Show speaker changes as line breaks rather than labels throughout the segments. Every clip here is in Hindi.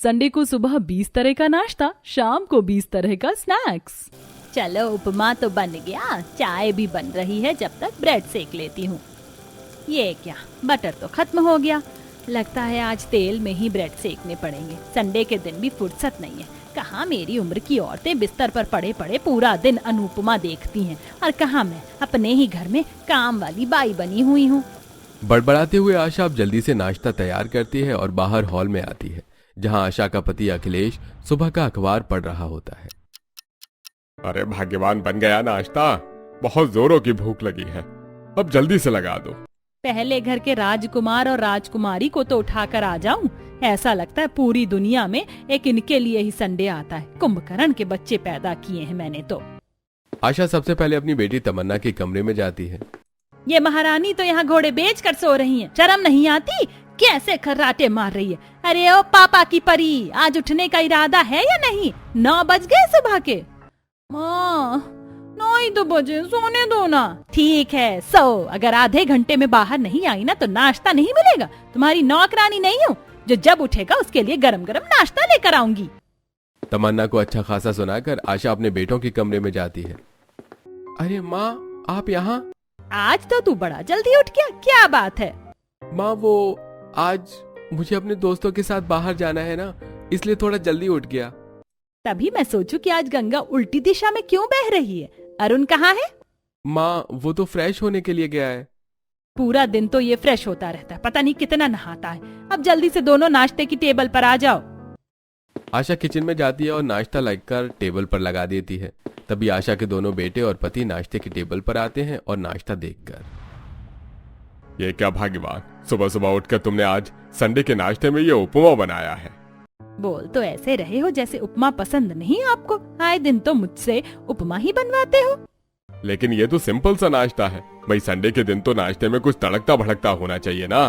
संडे को सुबह 20 तरह का नाश्ता, शाम को 20 तरह का स्नैक्स।
चलो उपमा तो बन गया, चाय भी बन रही है, जब तक ब्रेड सेक लेती हूँ। ये क्या, बटर तो खत्म हो गया। लगता है आज तेल में ही ब्रेड सेकने पड़ेंगे। संडे के दिन भी फुर्सत नहीं है। कहाँ मेरी उम्र की औरतें बिस्तर पर पड़े पड़े पूरा दिन अनुपमा देखती हैं, और कहाँ मैं अपने ही घर में काम वाली बाई बनी हुई हूँ।
बड़बड़ाते हुए आशा अब जल्दी से नाश्ता तैयार करती है और बाहर हॉल में आती है, जहां आशा का पति अखिलेश सुबह का अखबार पढ़ रहा होता है।
अरे भाग्यवान, बन गया नाश्ता। बहुत जोरों की भूख लगी है, अब जल्दी से लगा दो।
पहले घर के राजकुमार और राजकुमारी को तो उठाकर आ जाऊं। ऐसा लगता है पूरी दुनिया में एक इनके लिए ही संडे आता है। कुंभकर्ण के बच्चे पैदा किए हैं मैंने तो।
आशा सबसे पहले अपनी बेटी तमन्ना के कमरे में जाती है।
ये महारानी तो यहाँ घोड़े बेच कर सो रही हैं। शर्म नहीं आती? कैसे खर्राटे मार रही है। अरे ओ पापा की परी, आज उठने का इरादा है या नहीं? 9 बज गए सुबह के। माँ 9 ही तो बजे, सोने दो ना। ठीक है, सो। अगर आधे घंटे में बाहर नहीं आई ना तो नाश्ता नहीं मिलेगा। तुम्हारी नौकरानी नहीं हूँ जो जब उठेगा उसके लिए गरम गरम नाश्ता लेकर आऊंगी।
तमन्ना को अच्छा खासा सुनाकर आशा अपने बेटों के कमरे में जाती है। अरे माँ, आप यहाँ?
आज तो तू बड़ा जल्दी उठ गया, क्या बात है?
माँ, वो आज मुझे अपने दोस्तों के साथ बाहर जाना है ना, इसलिए थोड़ा जल्दी उठ गया।
तभी मैं सोचूं कि आज गंगा उल्टी दिशा में क्यों बह रही है। अरुण कहाँ है?
माँ, वो तो फ्रेश होने के लिए गया है।
पूरा दिन तो ये फ्रेश होता रहता है, पता नहीं कितना नहाता है। अब जल्दी से दोनों नाश्ते की टेबल पर आ जाओ।
आशा किचन में जाती है और नाश्ता लाकर टेबल पर लगा देती है। तभी आशा के दोनों बेटे और पति नाश्ते की टेबल पर आते हैं और नाश्ता देखकर।
ये क्या भाग्यवान, सुबह सुबह उठकर तुमने आज संडे के नाश्ते में ये उपमा बनाया है।
बोल तो ऐसे रहे हो जैसे उपमा पसंद नहीं आपको। आए दिन तो मुझसे उपमा ही बनवाते हो।
लेकिन ये तो सिंपल सा नाश्ता है भाई। संडे के दिन तो नाश्ते में कुछ तड़कता भड़कता होना चाहिए ना।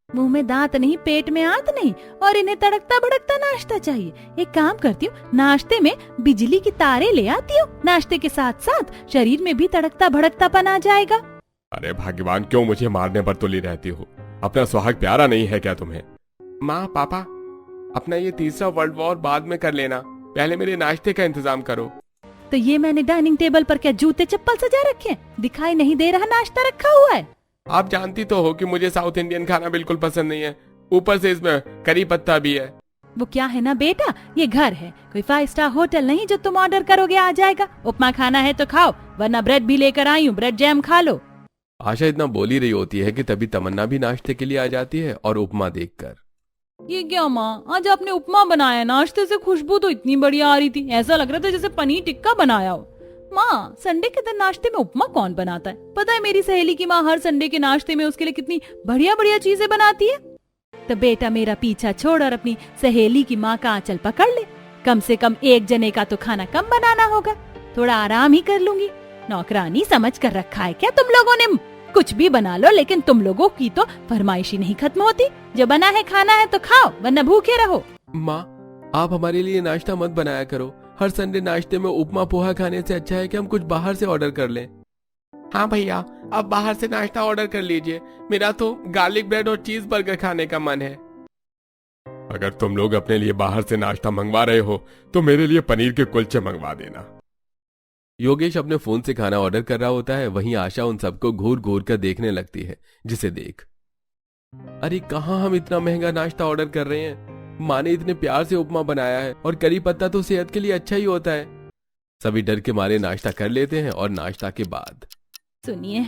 मुंह में दांत नहीं, पेट में आंत नहीं, और इन्हें तड़कता भड़कता नाश्ता चाहिए। एक काम करती हूँ, नाश्ते में बिजली की तारे ले आती हूँ। नाश्ते के साथ साथ शरीर में भी तड़कता भड़कतापन आ जाएगा।
अरे भाग्यवान, क्यों मुझे मारने पर तुली रहती हो? अपना सुहाग प्यारा नहीं है क्या तुम्हें?
माँ, पापा, अपना ये तीसरा वर्ल्ड वॉर बाद में कर लेना, पहले मेरे नाश्ते का इंतजाम करो।
तो ये मैंने डाइनिंग टेबल पर क्या जूते चप्पल सजा रखे हैं? दिखाई नहीं दे रहा नाश्ता रखा हुआ है?
आप जानती तो हो कि मुझे साउथ इंडियन खाना बिल्कुल पसंद नहीं है, ऊपर से इसमें करी पत्ता भी है।
वो क्या है ना बेटा, ये घर है, कोई 5 स्टार होटल नहीं जो तुम ऑर्डर करोगे आ जाएगा। उपमा खाना है तो खाओ, वरना ब्रेड भी लेकर आई हूँ, ब्रेड जैम खा लो।
आशा इतना बोली रही होती है कि तभी तमन्ना भी नाश्ते के लिए आ जाती है और उपमा देखकर।
ये क्या माँ, आज आपने उपमा बनाया? नाश्ते से खुशबू तो इतनी बढ़िया आ रही थी, ऐसा लग रहा था जैसे पनीर टिक्का बनाया हो। माँ, संडे के दिन नाश्ते में उपमा कौन बनाता है? पता है मेरी सहेली की माँ हर संडे के नाश्ते में उसके लिए कितनी बढ़िया बढ़िया चीजें बनाती है। तो बेटा मेरा पीछा छोड़ और अपनी सहेली की माँ का आंचल पकड़ ले। कम से कम एक जने का तो खाना कम बनाना होगा, थोड़ा आराम ही कर लूंगी। नौकरानी समझ कर रखा है क्या तुम लोगों ने? कुछ भी बना लो, लेकिन तुम लोगों की तो फरमाइशी नहीं खत्म होती। जो बना है खाना है तो खाओ, वरना भूखे रहो।
माँ, आप हमारे लिए नाश्ता मत बनाया करो। हर संडे नाश्ते में उपमा पोहा खाने से अच्छा है कि हम कुछ बाहर से ऑर्डर कर लें। हाँ भैया, आप बाहर से नाश्ता ऑर्डर कर लीजिए। मेरा तो गार्लिक ब्रेड और चीज बर्गर खाने का मन है।
अगर तुम लोग अपने लिए बाहर से नाश्ता मंगवा रहे हो तो मेरे लिए पनीर के कुलचे मंगवा देना।
योगेश अपने फोन से खाना ऑर्डर कर रहा होता है, वहीं आशा उन सबको घूर घूर कर देखने लगती है, जिसे देख अरे कहाँ हम इतना महंगा नाश्ता ऑर्डर कर रहे हैं। माँ ने इतने प्यार से उपमा बनाया है और करी पत्ता तो सेहत के लिए अच्छा ही होता है। सभी डर के मारे नाश्ता कर लेते हैं और नाश्ता के बाद
सुनिए,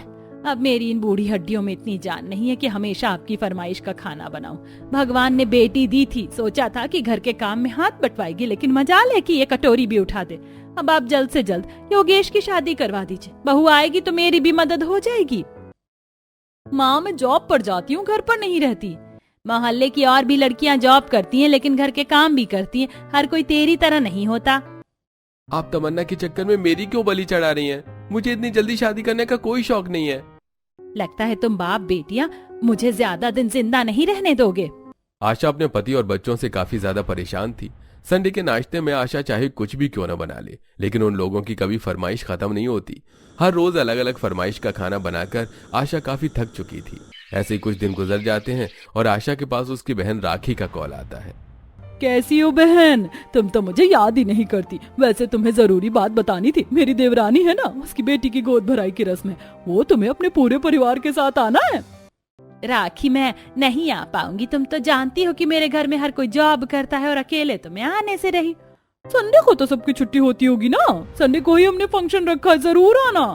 अब मेरी इन बूढ़ी हड्डियों में इतनी जान नहीं है कि हमेशा आपकी फरमाइश का खाना बनाऊं। भगवान ने बेटी दी थी, सोचा था कि घर के काम में हाथ बटवाएगी, लेकिन मजाल है कि ये कटोरी भी उठा दे। अब आप जल्द से जल्द योगेश की शादी करवा दीजिए। बहू आएगी तो मेरी भी मदद हो जाएगी। माँ, मैं जॉब पर जाती हूँ, घर पर नहीं रहती। मोहल्ले की और भी लड़कियाँ जॉब करती हैं, लेकिन घर के काम भी करती हैं। हर कोई तेरी तरह नहीं होता।
आप तमन्ना के चक्कर में मेरी क्यों बलि चढ़ा रही हैं? मुझे इतनी जल्दी शादी करने का कोई शौक नहीं है।
लगता है तुम बाप बेटियां मुझे ज्यादा दिन जिंदा नहीं रहने दोगे।
आशा अपने पति और बच्चों से काफी ज्यादा परेशान थी। संडे के नाश्ते में आशा चाहे कुछ भी क्यों न बना ले, लेकिन उन लोगों की कभी फरमाइश खत्म नहीं होती। हर रोज अलग अलग फरमाइश का खाना बनाकर आशा काफी थक चुकी थी। ऐसे ही कुछ दिन गुजर जाते हैं और आशा के पास उसकी बहन राखी का कॉल आता है।
कैसी हो बहन? तुम तो मुझे याद ही नहीं करती। वैसे तुम्हें जरूरी बात बतानी थी। मेरी देवरानी है ना, उसकी बेटी की गोद भराई की रस्म है। वो तुम्हें अपने पूरे परिवार के साथ आना है।
राखी मैं नहीं आ पाऊंगी। तुम तो जानती हो कि मेरे घर में हर कोई जॉब करता है और अकेले तो मैं आने से रही।
संडे को तो सबकी छुट्टी होती होगी ना। संडे को ही हमने फंक्शन रखा है, जरूर आना।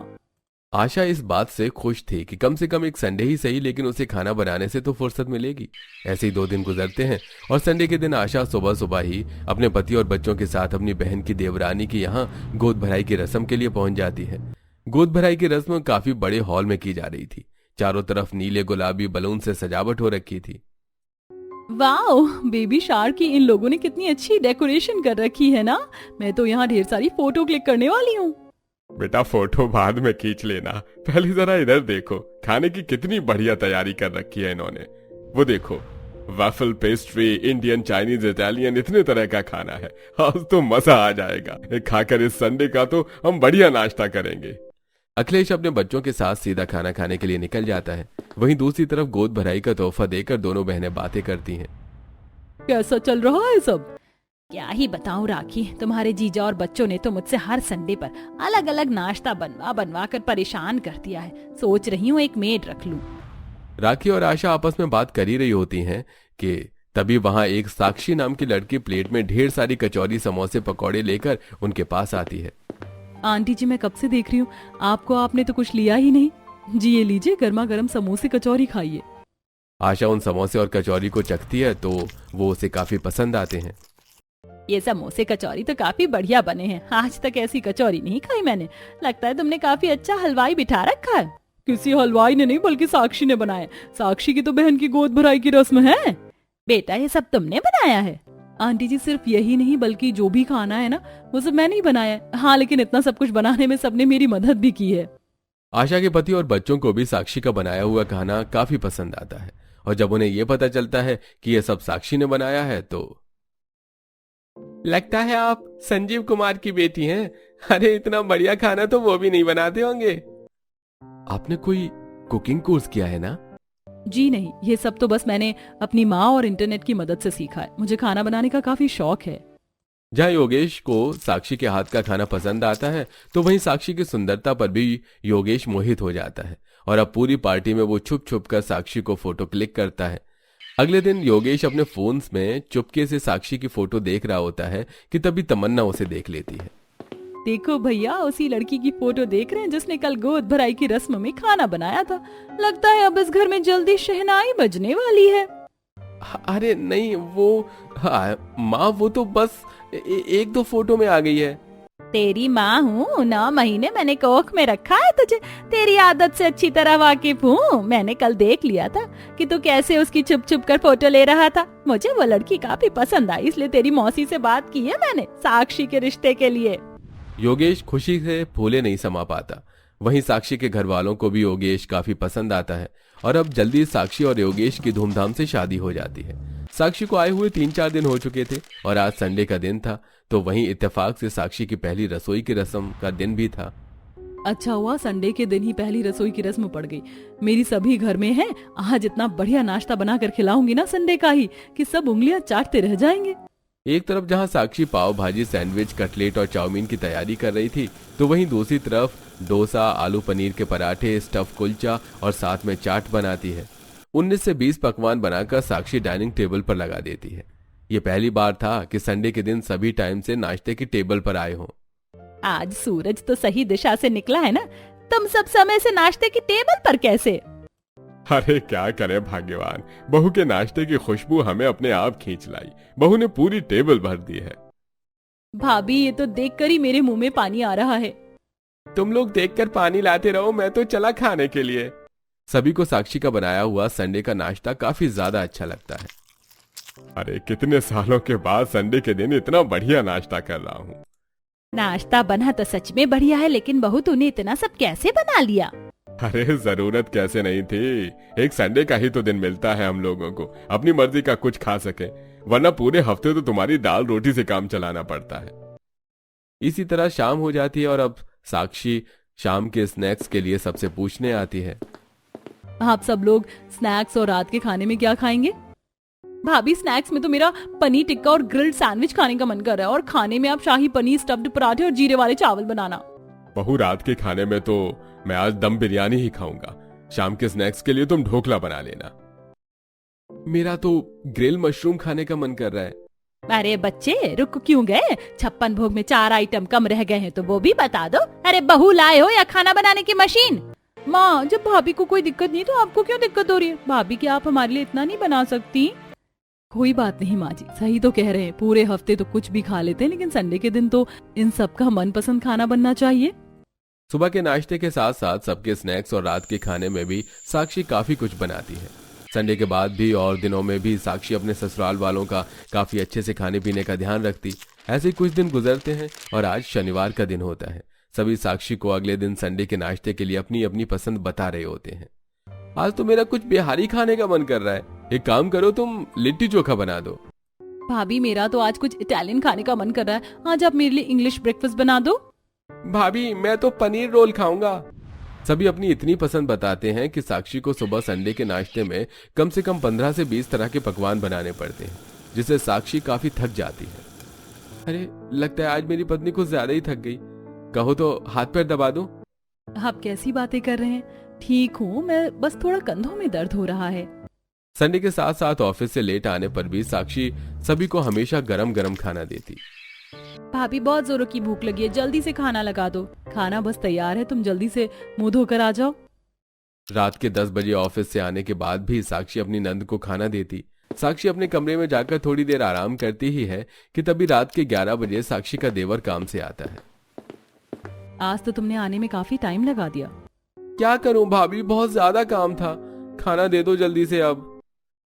आशा इस बात से खुश थी कि कम से कम एक संडे ही सही, लेकिन उसे खाना बनाने से तो फुर्सत मिलेगी। ऐसे ही 2 दिन गुजरते हैं और संडे के दिन आशा सुबह सुबह ही अपने पति और बच्चों के साथ अपनी बहन की देवरानी के यहाँ गोद भराई की रस्म के लिए पहुंच जाती है। गोद भराई की रस्म काफी बड़े हॉल में की जा रही थी। चारों तरफ नीले गुलाबी बलून से सजावट हो रखी थी।
वाओ, बेबी शार की इन लोगों ने कितनी अच्छी डेकोरेशन कर रखी है ना। मैं तो यहाँ ढेर सारी फोटो क्लिक करने वाली हूँ।
बेटा फोटो बाद में खींच लेना, पहले जरा इधर देखो, खाने की कितनी बढ़िया तैयारी कर रखी है इन्होंने। वो देखो, waffle, pastry, Indian, Chinese, Italian, इतने तरह का खाना है। आज तो मजा आ जाएगा। खाकर इस संडे का तो हम बढ़िया नाश्ता करेंगे।
अखिलेश अपने बच्चों के साथ सीधा खाना खाने के लिए निकल जाता है। वहीं दूसरी तरफ गोद भराई का तोहफा देकर दोनों बहनें बातें करती हैं।
कैसा चल रहा है सब?
क्या ही बताऊं राखी, तुम्हारे जीजा और बच्चों ने तो मुझसे हर संडे पर अलग अलग नाश्ता बनवा बनवा कर परेशान कर दिया है। सोच रही हूँ एक मेड रख लूं।
राखी और आशा आपस में बात कर ही रही होती हैं कि तभी वहां एक साक्षी नाम की लड़की प्लेट में ढेर सारी कचौरी, समोसे, पकौड़े लेकर उनके पास आती है।
आंटी जी, मैं कब से देख रही हूँ आपको, आपने तो कुछ लिया ही नहीं। जी ये लीजिए, गर्मा गर्म समोसे कचौरी खाइए।
आशा उन समोसे और कचौरी को चखती है तो वो उसे काफी पसंद आते हैं।
ये समोसे कचौरी तो काफी बढ़िया बने हैं। आज तक ऐसी कचौरी नहीं खाई मैंने। लगता है तुमने काफी अच्छा हलवाई बिठा रखा है।
किसी हलवाई ने नहीं, बल्कि साक्षी ने बनाया। साक्षी की तो बहन की गोद भराई की रस्म है।
बेटा ये सब तुमने बनाया है?
आंटी जी, सिर्फ यही नहीं बल्कि जो भी खाना है ना, वो सब मैंने ही बनाया है। हाँ, लेकिन इतना सब कुछ बनाने में सबने मेरी मदद भी की है।
आशा के पति और बच्चों को भी साक्षी का बनाया हुआ खाना काफी पसंद आता है और जब उन्हें यह पता चलता है कि यह सब साक्षी ने बनाया है तो लगता है आप संजीव कुमार की बेटी हैं। अरे इतना बढ़िया खाना तो वो भी नहीं बनाते होंगे। आपने कोई कुकिंग कोर्स किया है ना?
जी नहीं, ये सब तो बस मैंने अपनी माँ और इंटरनेट की मदद से सीखा है। मुझे खाना बनाने का काफी शौक है।
जहाँ योगेश को साक्षी के हाथ का खाना पसंद आता है तो वहीं साक्षी की सुंदरता पर भी योगेश मोहित हो जाता है और अब पूरी पार्टी में वो छुप छुप कर साक्षी को फोटो क्लिक करता है। अगले दिन योगेश अपने फोन में चुपके से साक्षी की फोटो देख रहा होता है कि तभी तमन्ना उसे देख लेती है।
देखो भैया, उसी लड़की की फोटो देख रहे हैं जिसने कल गोद भराई की रस्म में खाना बनाया था। लगता है अब इस घर में जल्दी शहनाई बजने वाली है।
अरे नहीं, वो माँ वो तो बस 1-2 फोटो में आ गई है।
तेरी माँ हूँ, 9 महीने मैंने कोख में रखा है तुझे। तेरी आदत से अच्छी तरह वाकिफ हूँ। मैंने कल देख लिया था कि तू कैसे उसकी छुप छुप कर फोटो ले रहा था। मुझे वो लड़की काफी पसंद आई, इसलिए तेरी मौसी से बात की है मैंने साक्षी के रिश्ते के लिए।
योगेश खुशी से फूले नहीं समा पाता। वहीं साक्षी के घर वालों को भी योगेश काफी पसंद आता है और अब जल्दी साक्षी और योगेश की धूमधाम से शादी हो जाती है। साक्षी को आए हुए 3-4 दिन हो चुके थे और आज संडे का दिन था, तो वहीं इत्तेफाक से साक्षी की पहली रसोई की रस्म का दिन भी था।
अच्छा हुआ संडे के दिन ही पहली रसोई की रस्म पड़ गई। मेरी सभी घर में है। आज इतना बढ़िया नाश्ता बनाकर खिलाऊंगी ना संडे का ही कि सब उंगलियां चाटते रह जाएंगे।
एक तरफ जहां साक्षी पाव भाजी, सैंडविच, कटलेट और चाउमीन की तैयारी कर रही थी तो वहीं दूसरी तरफ डोसा, आलू पनीर के पराठे, स्टफ कुलचा और साथ में चाट बनाती है। 19 से 20 पकवान बनाकर साक्षी डाइनिंग टेबल पर लगा देती है। ये पहली बार था कि संडे के दिन सभी टाइम से नाश्ते की टेबल पर आए हों।
आज सूरज तो सही दिशा से निकला है ना। तुम सब समय से नाश्ते की टेबल पर कैसे?
अरे क्या करे भाग्यवान, बहू के नाश्ते की खुशबू हमें अपने आप खींच लाई। बहू ने पूरी टेबल भर दी है।
भाभी, ये तो देखकर ही मेरे मुंह में पानी आ रहा है।
तुम लोग देखकर पानी लाते रहो, मैं तो चला खाने के लिए। सभी को साक्षी का बनाया हुआ संडे का नाश्ता काफी ज्यादा अच्छा लगता है।
अरे कितने सालों के बाद संडे के दिन इतना बढ़िया नाश्ता कर रहा हूँ।
नाश्ता बना तो सच में बढ़िया है, लेकिन बहू तूने इतना सब कैसे बना लिया?
अरे जरूरत कैसे नहीं थी, एक संडे का ही तो दिन मिलता है हम लोगों को अपनी मर्जी का कुछ खा सके, वरना पूरे हफ्ते तो तुम्हारी दाल रोटी से काम चलाना पड़ता है।
इसी तरह शाम हो जाती है और अब साक्षी शाम के स्नैक्स के लिए सबसे पूछने आती है।
आप सब लोग स्नैक्स और रात के खाने में क्या खाएंगे? भाभी स्नैक्स में तो मेरा पनीर टिक्का और ग्रिल्ड सैंडविच खाने का मन कर रहा है, और खाने में आप शाही पनीर स्टफ्ड पराठे और जीरे वाले चावल बनाना।
बहू, रात के खाने में तो मैं आज दम बिरयानी ही खाऊंगा। शाम के स्नैक्स के लिए तुम ढोकला बना लेना।
मेरा तो ग्रिल मशरूम खाने का मन कर रहा है।
अरे बच्चे रुक क्यों गए? 56 भोग में 4 आइटम कम रह गए हैं तो वो भी बता दो। अरे बहू लाए हो या खाना बनाने की मशीन?
माँ, जब भाभी को कोई दिक्कत नहीं तो आपको क्यों दिक्कत हो रही है? भाभी, क्या आप हमारे लिए इतना नहीं बना सकती? कोई बात नहीं माँ जी, सही तो कह रहे हैं, पूरे हफ्ते तो कुछ भी खा लेते हैं, लेकिन संडे के दिन तो इन सबका मनपसंद खाना बनना चाहिए।
सुबह के नाश्ते के साथ साथ सबके स्नैक्स और रात के खाने में भी साक्षी काफी कुछ बनाती है। संडे के बाद भी और दिनों में भी साक्षी अपने ससुराल वालों का काफी अच्छे से खाने पीने का ध्यान रखती। ऐसे कुछ दिन गुजरते हैं और आज शनिवार का दिन होता है। सभी साक्षी को अगले दिन संडे के नाश्ते के लिए अपनी अपनी पसंद बता रहे होते हैं। आज तो मेरा कुछ बिहारी खाने का मन कर रहा है, एक काम करो, तुम लिट्टी चोखा बना दो।
भाभी, मेरा तो आज कुछ इटालियन खाने का मन कर रहा है, आज आप मेरे लिए इंग्लिश ब्रेकफास्ट बना दो।
भाभी, मैं तो पनीर रोल खाऊंगा। सभी अपनी इतनी पसंद बताते हैं कि साक्षी को सुबह संडे के नाश्ते में कम से कम 15 से 20 तरह के पकवान बनाने पड़ते हैं, जिससे साक्षी काफी थक जाती है। अरे, लगता है आज मेरी पत्नी कुछ ज्यादा ही थक गई। कहो तो हाथ पैर दबा दूं?
आप कैसी बातें कर रहे हैं? ठीक हूँ मैं, बस थोड़ा कंधों में दर्द हो रहा है।
संडे के साथ साथ ऑफिस से लेट आने पर भी साक्षी सभी को हमेशा गरम गरम खाना देती।
भाभी, बहुत जोरों की भूख लगी है, जल्दी से खाना लगा दो। खाना बस तैयार है, तुम जल्दी से मुंह धोकर आ जाओ।
रात के 10 बजे ऑफिस से आने के बाद भी साक्षी अपनी नंद को खाना देती। साक्षी अपने कमरे में जाकर थोड़ी देर आराम करती ही है कि तभी रात के 11 बजे साक्षी का देवर काम से आता है।
आज तो तुमने आने में काफी टाइम लगा दिया।
क्या करूं भाभी, बहुत ज्यादा काम था, खाना दे दो जल्दी से अब।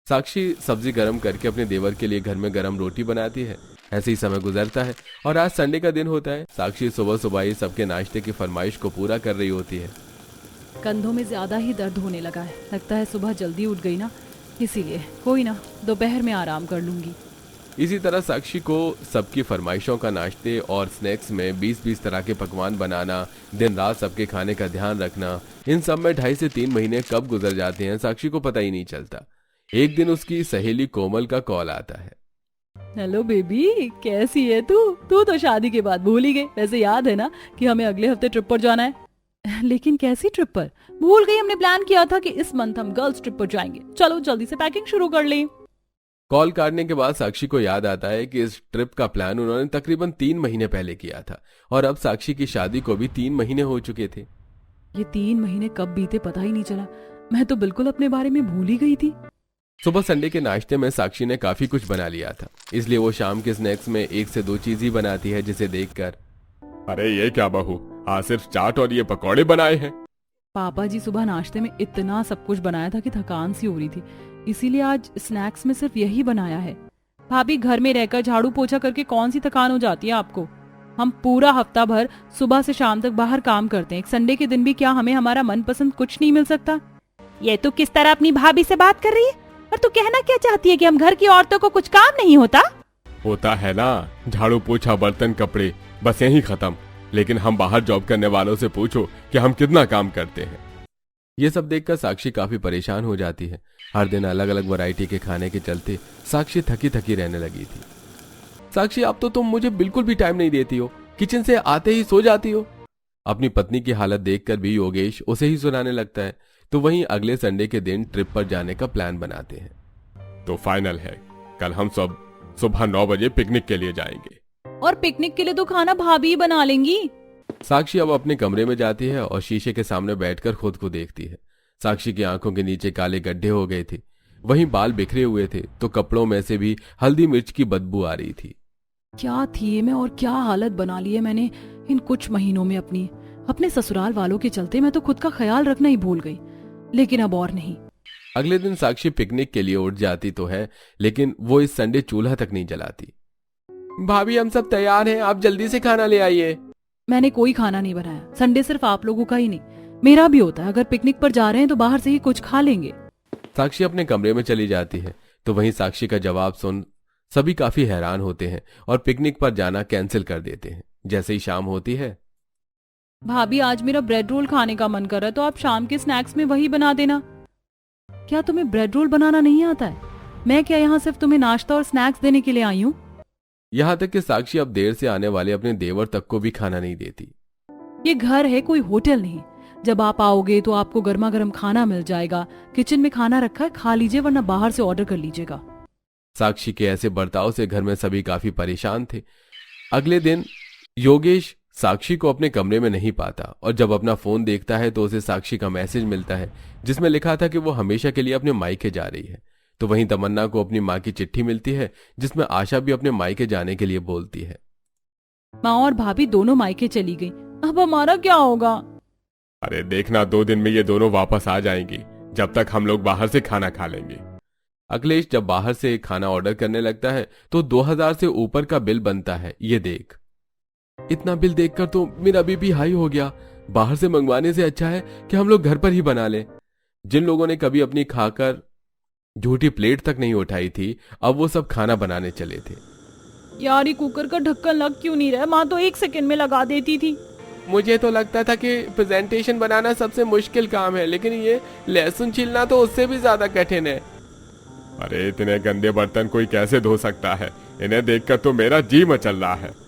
साक्षी सब्जी गरम करके अपने देवर के लिए घर में गरम रोटी बनाती है। ऐसे ही समय गुजरता है और आज संडे का दिन होता है। साक्षी सुबह सुबह ही सबके नाश्ते की फरमाइश को पूरा कर रही होती है।
कंधों में ज्यादा ही दर्द होने लगा है, लगता है सुबह जल्दी उठ गई ना, इसीलिए। कोई ना, दोपहर में आराम कर लूंगी।
इसी तरह साक्षी को सबकी फरमाइशों का नाश्ते और स्नैक्स में 20-20 तरह के पकवान बनाना, दिन रात सबके खाने का ध्यान रखना, इन सब में 2.5 से 3 महीने कब गुजर जाते हैं साक्षी को पता ही नहीं चलता। एक दिन उसकी सहेली कोमल का कॉल आता है।
हेलो बेबी, कैसी है तू? तू तो शादी के बाद भूल ही गई। वैसे याद है ना कि हमें अगले हफ्ते ट्रिप पर जाना है? लेकिन कैसी ट्रिप पर? भूल गई, हमने प्लान किया था कि इस मंथ हम गर्ल्स ट्रिप पर जाएंगे। चलो जल्दी से पैकिंग शुरू कर लें।
कॉल काटने के बाद साक्षी को याद आता है कि इस ट्रिप का प्लान उन्होंने तकरीबन 3 महीने पहले किया था और अब साक्षी की शादी को भी 3 महीने हो चुके थे।
ये 3 महीने कब बीते पता ही नहीं चला। मैं तो बिल्कुल अपने बारे में भूल ही गई थी।
सुबह संडे के नाश्ते में साक्षी ने काफी कुछ बना लिया था, इसलिए वो शाम के स्नैक्स में 1 से 2 चीज ही बनाती है, जिसे देखकर
अरे ये क्या बहू, आज सिर्फ चाट और ये पकौड़े बनाए हैं।
पापा जी सुबह नाश्ते में इतना सब कुछ बनाया था कि थकान सी हो रही थी, इसीलिए आज स्नैक्स में सिर्फ यही बनाया है। भाभी, घर में रहकर झाड़ू पोछा करके कौन सी थकान हो जाती है आपको? हम पूरा हफ्ता भर सुबह से शाम तक बाहर काम करते हैं, एक संडे के दिन भी क्या हमें हमारा मनपसंद कुछ नहीं मिल सकता?
ये तू किस तरह अपनी भाभी से बात कर रही है? और तू कहना क्या चाहती है कि हम घर की औरतों को कुछ काम नहीं होता?
होता है ना, झाड़ू पोछा बर्तन कपड़े, बस यही खत्म। लेकिन हम बाहर जॉब करने वालों से पूछो कि हम कितना काम करते हैं।
ये सब देखकर साक्षी काफी परेशान हो जाती है। हर दिन अलग अलग वैरायटी के खाने के चलते साक्षी थकी थकी रहने लगी थी। साक्षी, अब तो तुम मुझे बिल्कुल भी टाइम नहीं देती हो, किचन से आते ही सो जाती हो। अपनी पत्नी की हालत देखकर भी योगेश उसे ही सुनाने लगता है। तो वहीं अगले संडे के दिन ट्रिप पर जाने का प्लान बनाते हैं।
तो फाइनल है, कल हम सब सुबह 9 बजे पिकनिक के लिए जाएंगे।
और पिकनिक के लिए तो खाना भाभी ही बना लेंगी।
साक्षी अब अपने कमरे में जाती है और शीशे के सामने बैठकर खुद को देखती है। साक्षी की आंखों के नीचे काले गड्ढे हो गए थे, वहीं बाल बिखरे हुए थे, तो कपड़ों में से भी हल्दी मिर्च की बदबू आ रही थी।
क्या थी ये मैं, और क्या हालत बना ली है मैंने इन कुछ महीनों में अपनी। अपने ससुराल वालों के चलते मैं तो खुद का ख्याल रखना ही भूल गई, लेकिन अब और नहीं।
अगले दिन साक्षी पिकनिक के लिए उठ जाती तो है, लेकिन वो इस संडे चूल्हा तक नहीं जलाती। भाभी, हम सब तैयार हैं, आप जल्दी से खाना ले आइए।
मैंने कोई खाना नहीं बनाया। संडे सिर्फ आप लोगों का ही नहीं, मेरा भी होता है। अगर पिकनिक पर जा रहे हैं तो बाहर से ही कुछ खा लेंगे।
साक्षी अपने कमरे में चली जाती है, तो वहीं साक्षी का जवाब सुन सभी काफी हैरान होते हैं और पिकनिक पर जाना कैंसिल कर देते हैं। जैसे ही शाम होती है,
भाभी, आज मेरा ब्रेड रोल खाने का मन कर रहा है, तो आप शाम के स्नैक्स में वही बना देना। क्या तुम्हें ब्रेड रोल बनाना नहीं आता है? मैं क्या यहाँ सिर्फ तुम्हें नाश्ता और स्नैक्स देने के लिए आई हूँ?
यहाँ तक कि साक्षी अब देर से आने वाले अपने देवर तक को भी खाना नहीं देती।
ये घर है, कोई होटल नहीं। जब आप आओगे तो आपको गर्मा गर्म खाना मिल जाएगा। किचन में खाना रखा है, खा लीजिए, वरना बाहर से ऑर्डर कर लीजिएगा।
साक्षी के ऐसे बर्ताव से घर में सभी काफी परेशान थे। अगले दिन योगेश साक्षी को अपने कमरे में नहीं पाता और जब अपना फोन देखता है तो उसे साक्षी का मैसेज मिलता है जिसमें लिखा था कि वो हमेशा के लिए अपने मायके जा रही है। तो वहीं तमन्ना को अपनी माँ की चिट्ठी मिलती है जिसमें आशा भी अपने मायके जाने के लिए बोलती है।
माँ और भाभी दोनों मायके चली गई, अब हमारा क्या होगा?
अरे देखना, 2 दिन में ये दोनों वापस आ जाएंगी, जब तक हम लोग बाहर से खाना खा लेंगे।
अखिलेश जब बाहर से खाना ऑर्डर करने लगता है तो 2000 से ऊपर का बिल बनता है। ये देख, इतना बिल देखकर तो मेरा बीपी हाई हो गया। बाहर से मंगवाने से अच्छा है कि हम लोग घर पर ही बना लें। जिन लोगों ने कभी अपनी खाकर झूठी प्लेट तक नहीं उठाई थी, अब वो सब खाना बनाने चले थे।
यार ये कुकर का ढक्कन लग क्यों नहीं रहा? माँ तो 1 सेकंड में लगा देती थी।
मुझे तो लगता था कि प्रेजेंटेशन बनाना सबसे मुश्किल काम है, लेकिन ये लहसुन छीलना तो उससे भी ज्यादा कठिन है।
अरे इतने गंदे बर्तन कोई कैसे धो सकता है? इन्हें देखकर तो मेरा जी मचल रहा है।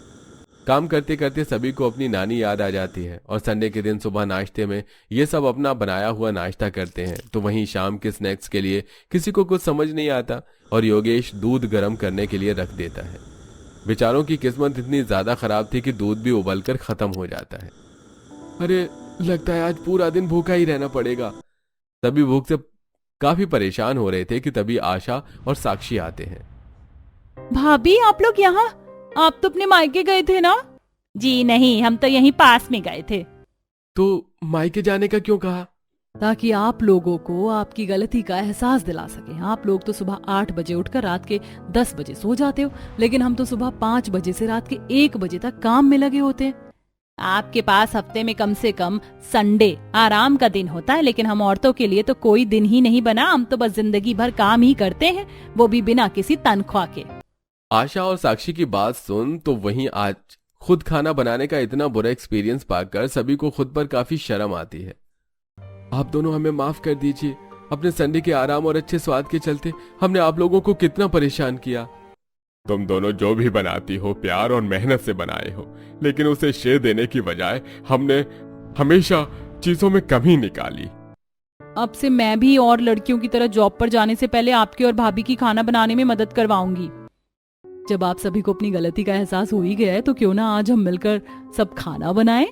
काम करते करते सभी को अपनी नानी याद आ जाती है और संडे के दिन सुबह नाश्ते में ये सब अपना बनाया हुआ नाश्ता करते हैं। तो वहीं शाम के स्नैक्स के लिए किसी को कुछ समझ नहीं आता और योगेश दूध गर्म करने के लिए रख देता है। बेचारों की किस्मत इतनी ज्यादा खराब थी कि दूध भी उबलकर खत्म हो जाता है। अरे लगता है आज पूरा दिन भूखा ही रहना पड़ेगा। सभी भूख से काफी परेशान हो रहे थे कि तभी आशा और साक्षी आते हैं।
भाभी आप लोग यहाँ? आप तो अपने मायके गए थे ना?
जी नहीं, हम तो यहीं पास में गए थे।
तो मायके जाने का क्यों कहा?
ताकि आप लोगों को आपकी गलती का एहसास दिला सके। आप लोग तो सुबह 8 बजे उठकर रात के 10 बजे सो जाते हो, लेकिन हम तो सुबह 5 बजे से रात के 1 बजे तक काम में लगे होते हैं।
आपके पास हफ्ते में कम से कम संडे आराम का दिन होता है, लेकिन हम औरतों के लिए तो कोई दिन ही नहीं बना। हम तो बस जिंदगी भर काम ही करते हैं, वो भी बिना किसी तनख्वाह के।
आशा और साक्षी की बात सुन तो वहीं आज खुद खाना बनाने का इतना बुरा एक्सपीरियंस पाकर सभी को खुद पर काफी शर्म आती है। आप दोनों हमें माफ कर दीजिए। अपने संडे के आराम और अच्छे स्वाद के चलते हमने आप लोगों को कितना परेशान किया।
तुम दोनों जो भी बनाती हो प्यार और मेहनत से बनाए हो, लेकिन उसे श्रेय देने की बजाय हमने हमेशा चीजों में कमी निकाली।
अब से मैं भी और लड़कियों की तरह जॉब पर जाने से पहले आपकी और भाभी की खाना बनाने में मदद करवाऊंगी। जब आप सभी को अपनी गलती का एहसास हो ही गया है तो क्यों ना आज हम मिलकर सब खाना बनाएं।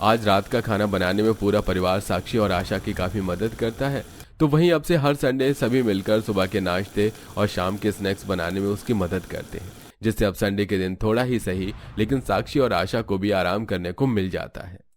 आज रात का खाना बनाने में पूरा परिवार साक्षी और आशा की काफी मदद करता है। तो वहीं अब से हर संडे सभी मिलकर सुबह के नाश्ते और शाम के स्नैक्स बनाने में उसकी मदद करते हैं, जिससे अब संडे के दिन थोड़ा ही सही लेकिन साक्षी और आशा को भी आराम करने को मिल जाता है।